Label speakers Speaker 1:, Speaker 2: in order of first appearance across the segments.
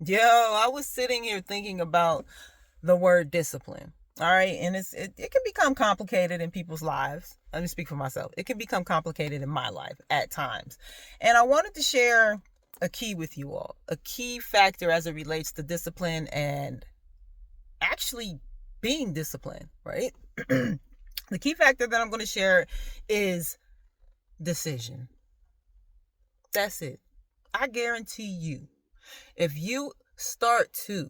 Speaker 1: Yo, I was sitting here thinking about the word discipline. All right. And it can become complicated in people's lives. Let me speak for myself. It can become complicated in my life at times. And I wanted to share a key with you all, a key factor as it relates to discipline and actually being disciplined, right? The key factor that I'm going to share is decision. That's it. I guarantee you, if you start to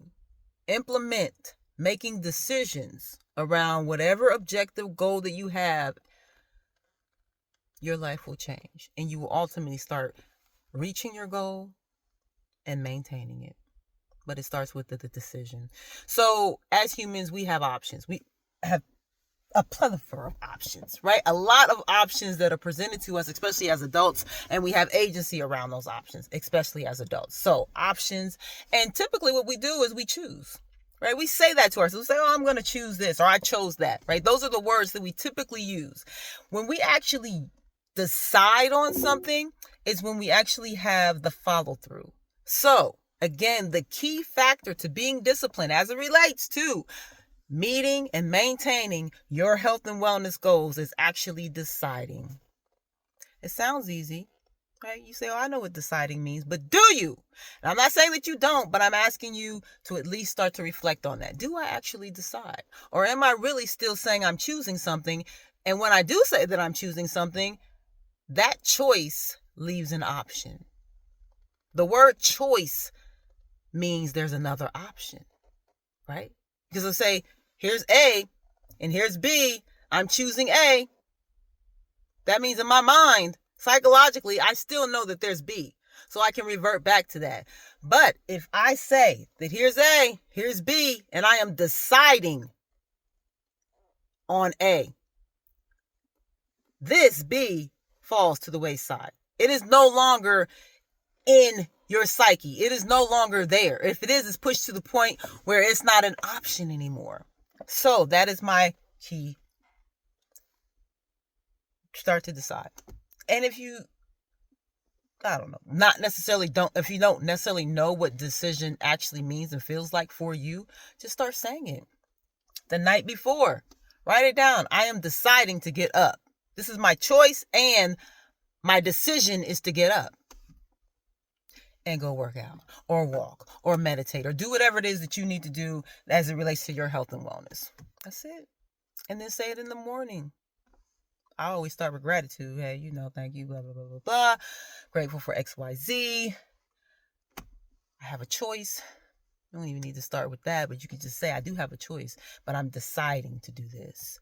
Speaker 1: implement making decisions around whatever objective goal that you have, your life will change and you will ultimately start reaching your goal and maintaining it. But it starts with the decision. So, as humans, we have options. We have a plethora of options, right? A lot of options that are presented to us, especially as adults, and we have agency around those options, especially as adults. So, options, and typically what we do is we choose. Right? We say that to ourselves. We say, oh, I'm going to choose this, or I chose that, right? Those are the words that we typically use. When we actually decide on something is when we actually have the follow through. So, again, the key factor to being disciplined as it relates to meeting and maintaining your health and wellness goals is actually deciding. It sounds easy, right? You say, oh, I know what deciding means, but do you? And I'm not saying that you don't, but I'm asking you to at least start to reflect on that. Do I actually decide? Or am I really still saying I'm choosing something? And when I do say that I'm choosing something, that choice leaves an option. The word choice means there's another option, right? Because I'll say, here's A and here's B. I'm choosing A. That means in my mind, psychologically, I still know that there's B. So I can revert back to that. But if I say that here's A, here's B, and I am deciding on A, this B falls to the wayside. It is no longer in your psyche. It is no longer there. If it is, it's pushed to the point where it's not an option anymore. So that is my key. Start to decide. And if you, I don't know, if you don't necessarily know what decision actually means and feels like for you, just start saying it. The night before, write it down. I am deciding to get up. This is my choice, and my decision is to get up and go work out or walk or meditate or do whatever it is that you need to do as it relates to your health and wellness. That's it. And then say it in the morning. I always start with gratitude. Hey, thank you, blah, blah, blah, blah, blah. Grateful for XYZ. I have a choice. You don't even need to start with that, but you can just say, I do have a choice, but I'm deciding to do this.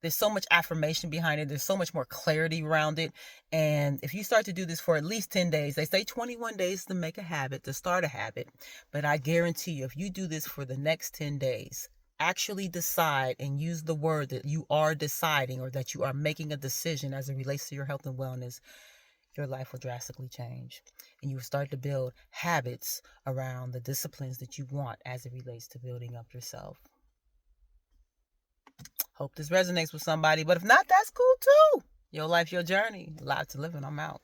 Speaker 1: There's so much affirmation behind it. There's so much more clarity around it. And if you start to do this for at least 10 days, they say 21 days to make a habit, to start a habit. But I guarantee you, if you do this for the next 10 days, actually decide and use the word that you are deciding or that you are making a decision as it relates to your health and wellness, your life will drastically change. And you will start to build habits around the disciplines that you want as it relates to building up yourself. Hope this resonates with somebody, but if not, that's cool too. Your life, your journey. Live to live, and I'm out.